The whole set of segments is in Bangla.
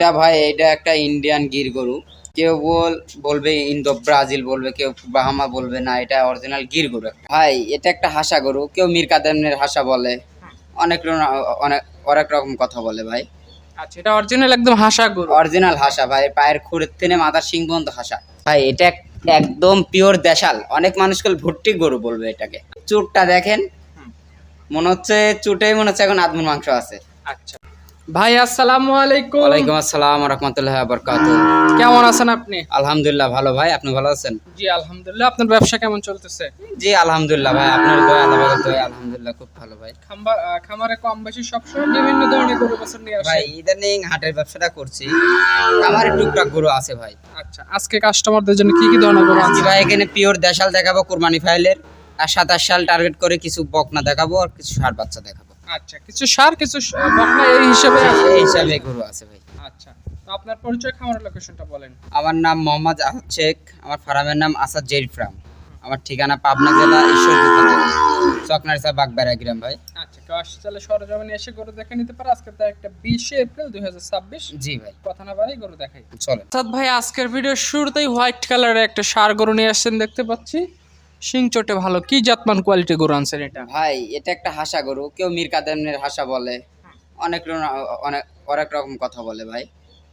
এটা ভাই এটা একটা ইন্ডিয়ান গির গরু। কেউ বলবে ইন্দো ব্রাজিল বলবে, কেউ বাহামা বলবে, না এটা অরিজিনাল গির গরু ভাই। এটা একটা হাসা গরু, কেউ মীর কাদেমের হাসা বলে, অনেক অনেক অনেক রকম কথা বলে ভাই। আচ্ছা, এটা অরিজিনাল একদম হাসা গরু। অরিজিনাল হাসা ভাই, পায়ের খুরের থেকে মাথার শিং পর্যন্ত হাসা ভাই। এটা একদম পিওর দেশাল। অনেক মানুষকে ভুট্টি গরু বলবে এটাকে। চুটটা দেখেন, মনে হচ্ছে চুটেই মনে হচ্ছে এখন আদমুর মাংস আছে। আচ্ছা ভাই, আসসালামু আলাইকুম। ওয়ালাইকুম আসসালাম ওয়া রাহমাতুল্লাহি ওয়া বারাকাতুহু। কেমন আছেন আপনি? আলহামদুলিল্লাহ ভালো ভাই, আপনি ভালো আছেন? জি আলহামদুলিল্লাহ। আপনার ব্যবসা কেমন চলতেছে? জি আলহামদুলিল্লাহ ভাই, আপনার দয়া আল্লাহর দয়া আলহামদুলিল্লাহ খুব ভালো ভাই। খামারে কম বেশি সবসময় বিভিন্ন ধরনের গরু বছর নিয়ে আসে ভাই ইদানিং হাটের ব্যবসাটা করছি, আমার টুকটাক গরু আছে ভাই। আচ্ছা, আজকে কাস্টমারদের জন্য কি কি ধরনের গরু আছে? ভাই এখানে পিওর দেশাল দেখাবো, কুরবানি ফাইলের, আর 27 সাল টার্গেট করে কিছু বকনা দেখাবো, আর কিছু ষাঁড় বাচ্চা দেখাবো। আচ্ছা, কিছু সার কিছু বকনা এই হিসেবে এই হিসাবে গরু আছে ভাই। আচ্ছা, তো আপনার পরিচয়, খামারের লোকেশনটা বলেন। আমার নাম মোহাম্মদ আসাদ শেখ, আমার ফার্মের নাম আসাদ জেরি ফার্ম। আমার ঠিকানা পাবনা জেলা ঈশ্বরদী থানা, চকনারসা বাগবাড়া গ্রাম ভাই। আচ্ছা, কেউ আসছে তাহলে সরজমিনে এসে গরু দেখে নিতে পারে। আজকে তো একটা 20 এপ্রিল 2026। জি ভাই, কথা না বাড়ি গরু দেখাই চলেন। আসাদ ভাই, আজকের ভিডিওর শুরুতেই হোয়াইট কালারের একটা ষাঁড় গরু নিয়ে আসছেন দেখতে পাচ্ছি। শিং চটে ভালো, কি জাতমান কোয়ালিটি গরু আনছেন এটা? ভাই এটা একটা হাসা গরু, কেউ মীর কাদেমের হাসা বলে, অনেক অনেক অনেক রকম কথা বলে ভাই।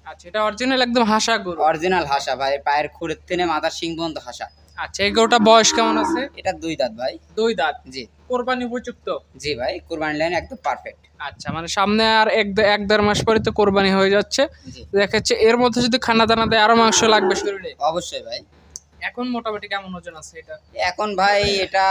আচ্ছা, এটা অরিজিনাল একদম হাসা গরু। অরিজিনাল হাসা ভাই, পায়ের খুরের থেকে মাথার শিং পর্যন্ত হাসা। আচ্ছা, এই গরুটা বয়স কেমন আছে? এটা 2 দাঁত ভাই। 2 দাঁত। জি কোরবানি উপযুক্ত? জি ভাই, কুরবানি লাইন একদম পারফেক্ট। আচ্ছা, মানে সামনে আর এক দেড় মাস পরে তো কোরবানি হয়ে যাচ্ছে। জি দেখাচ্ছে এর মধ্যে যদি খানা দানা দেয় আরো মাংস লাগবে শরীরে। অবশ্যই ভাই। এখন মোটামুটি কেমন ওজন আছে এটা? এখন ভাই এটা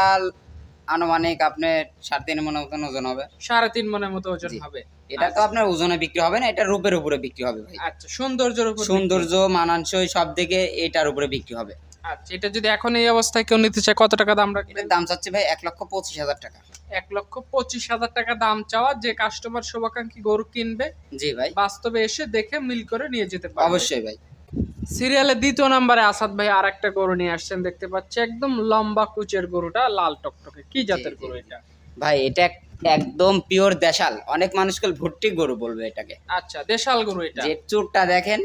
আনুমানিক আপনার 3.5 মনের মতন ওজন হবে। 3.5 মনের মতো ওজন জি। হবে। এটা তো আপনার ওজনে বিক্রি হবে না, এটা রূপের উপরে বিক্রি হবে ভাই। আচ্ছা, সৌন্দর্যের উপর সৌন্দর্য মানানসই সব দিকে এটার উপরে বিক্রি হবে। আচ্ছা, এটা যদি এখন এই অবস্থায় কেউ নিতে চায় কত টাকা দাম রাখবেন? এটার দাম চাচ্ছে ভাই 1,25,000 টাকা। 1,25,000 টাকা দাম চাওয়া। যে কাস্টমার শুভাকাঙ্ক্ষী গরু কিনবে জি ভাই, বাস্তবে এসে দেখে মিল করে নিয়ে যেতে পারবে। অবশ্যই ভাই। সিরিয়ালে 2য় নম্বরে আসাদ ভাই আর একটা গরু নিয়ে আসছেন দেখতে পাচ্ছি, একদম লম্বা কুচের গরুটা, লাল টকটকে। কি জাতের জি, গরু এটা? ভাই এটা একদম পিওর দেশাল। অনেক মানুষকে ভুট্টি গরু বলবে এটাকে। আচ্ছা, দেশাল গরু এটা। যে চুটটা দেখেন,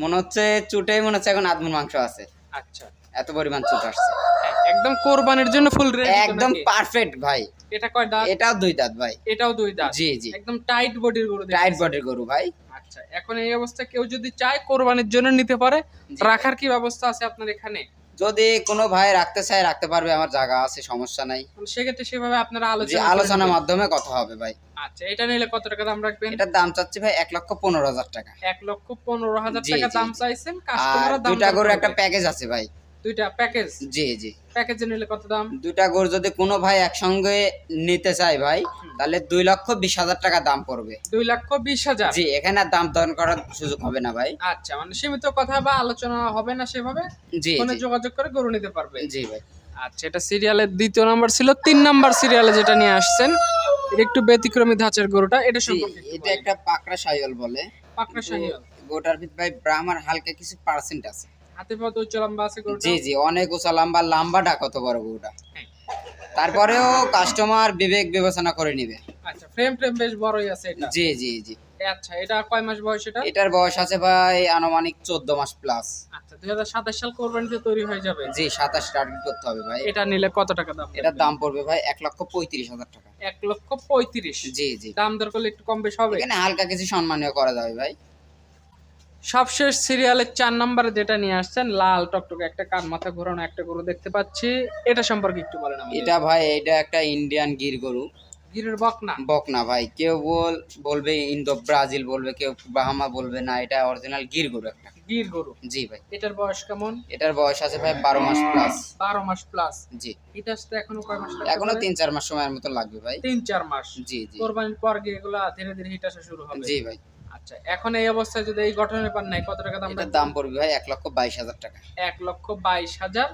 মনে হচ্ছে চুটেই মনে হচ্ছে এখন আদমুর মাংস আছে, আচ্ছা, এত পরিমাণ চুট আসছে। হ্যাঁ, একদম কোরবানির জন্য ফুল রেডি। একদম পারফেক্ট ভাই। এটা কয় দাঁত? এটাও 2 দাঁত ভাই। এটাও 2 দাঁত। জি জি, একদম টাইট বডির গরু। টাইট বডির গরু ভাই। আচ্ছা, এখন এই অবস্থা কেউ যদি চায় কোরবানির জন্য নিতে পারে, জি। রাখার কি ব্যবস্থা আছে আপনার এখানে? যদি কোনো ভাই রাখতে চায় রাখতে পারবে, আমার জায়গা আছে, সমস্যা নাই। মানে সেক্ষেত্রে সেভাবে আপনারা যে আলোচনা আলোচনার মাধ্যমে কথা হবে ভাই। আচ্ছা, এটা নিলে কত টাকা দাম রাখবেন? এটার দাম চাচ্ছি ভাই 1,15,000 টাকা। 1,15,000 জি, টাকা জি, দাম জি। চাইছেন। আর কাস্টমাররা দাম 2টা দর গরুর করবে। একটা প্যাকেজ আছে ভাই। 2টা প্যাকেজ। জি জি, প্যাকেজে নিলে কত দাম? 2টা গরু যদি কোনো ভাই একসঙ্গে নিতে চায় ভাই, তাহলে 2,20,000 টাকা দাম পড়বে। 2,20,000? জি, এখানে আর দাম দর করার সুযোগ হবে না ভাই। আচ্ছা, মানে সীমিত কথা বা আলোচনা হবে না সেভাবে, জি ফোনে জি, যোগাযোগ করে গরু নিতে পারবে। জি ভাই। আচ্ছা, এটা সিরিয়ালের 2য় নাম্বার ছিল। 3 নাম্বার সিরিয়ালে যেটা নিয়ে আসছেন, এটা একটু ব্যতিক্রমী ধাঁচের গরুটা, এটা জি, সম্পর্কে একটু এটা বলেন। একটা পাকড়া শাহিওয়াল বলে। পাকড়া শাহিওয়াল। গোটার ভিতর ভাই ব্রাহ্মণ হালকা কিছু পার্সেন্ট আছে। হাতে পাতে উচ্চ লম্বা আছে গরুটা। জি জি, অনেক উঁচা লম্বা, লম্বাটা কত বড় গরুটা। হ্যাঁ। তারপরেও কাস্টমার বিবেক বিবেচনা করে নিবে। আচ্ছা, ফ্রেম বেশ বড়ই আছে এটা। জি জি জি, আচ্ছা, এটা কয় মাস বয়স এটা? এটার বয়স আছে ভাই আনুমানিক 14 মাস প্লাস। আচ্ছা, 2027 সাল কোরবানিতে তৈরি হয়ে যাবে। জি, 27 টার্গেট করতে হবে ভাই। এটা নিলে কত টাকা দাম? এটার দাম পড়বে ভাই 1,35,000 টাকা। 1,35,000। জি জি, দাম দর করলে একটু কম বেশ হবে। এখানে হালকা কিছু সম্মানীয় করা যাবে ভাই। সবশেষ সিরিয়ালের 4 নম্বরে যেটা নিয়ে আসছেন, লাল টকটকে একটা কান মাথা ঘোরানো একটা গরু দেখতে পাচ্ছি, এটা সম্পর্কে একটু বলেন আমাদের। এটা ভাই এটা একটা ইন্ডিয়ান গির গরু। গিরের বকনা? বকনা ভাই, কেউ বলবে ইন্দো ব্রাজিল বলবে, কেউ বাহামা বলবে, না এটা অরিজিনাল গির গরু একটা। গির গরু। জি ভাই, এটার বয়স কেমন? এটার বয়স আছে ভাই 12 মাস প্লাস। 12 মাস প্লাস। জি, এটা আসতে এখনো কয় মাস লাগবে? এখনো 3-4 মাস সময়ের মতো লাগবে ভাই। 3-4 মাস। জি জি, কোরবানির পর গিয়ে এগুলা ধীরে ধীরে হিট আসা শুরু হবে। জি ভাই। আচ্ছা, এখন এই অবস্থায় যদি এই গঠনের পান নাই, কত টাকা দাম এটার রাখবেন? দাম পড়বে ভাই 1,22,000 টাকা। 1,22,000।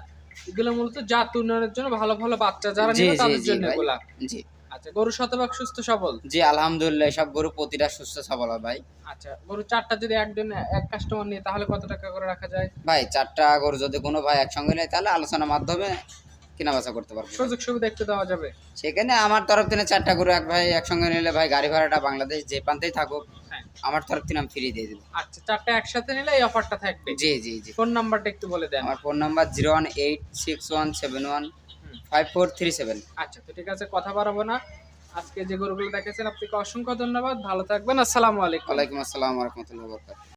এগুলো মূলত জাত উন্নয়নের জন্য, ভালো ভালো বাচ্চা যারা জি নেবে জি তাদের জি জন্য ভাই, এগুলা। জি আচ্ছা, গরু শতভাগ সুস্থ সবল? জি আলহামদুলিল্লাহ, সব গরু প্রতিটা সুস্থ সবল হয় ভাই। আচ্ছা, গরু 4টা যদি এক কাস্টমার নিয়ে তাহলে কত টাকা করে রাখা যায়? ভাই 4টা গরু যদি কোনো ভাই একসঙ্গে নেয়, তাহলে আলোচনার মাধ্যমে কেনা বেচা করতে পারবে। সুযোগ সুবিধা একটু দেওয়া যাবে? সেখানে আমার তরফ থেকে 4টা গরু এক ভাই একসঙ্গে নিলে ভাই গাড়ি ভাড়াটা বাংলাদেশ যে প্রান্তেই থাকুক হ্যাঁ। আমার তরফ থেকে আমি ফ্রি দিয়ে দেবো। আচ্ছা, 4টা একসাথে নিলে এই অফারটা থাকবে। জি জি জি। ফোন নাম্বারটা একটু বলে দেন। আমার ফোন নাম্বার 01861715437। আচ্ছা, তো ঠিক আছে, কথা বাড়াবো না। আজকে যে গরুগুলো দেখেছেন আপনাকে অসংখ্য ধন্যবাদ, ভালো থাকবেন, আসসালামু আলাইকুম। ওয়ালাইকুম আসসালাম ওয়া রাহমাতুল্লাহি ওয়া বারাকাতুহু।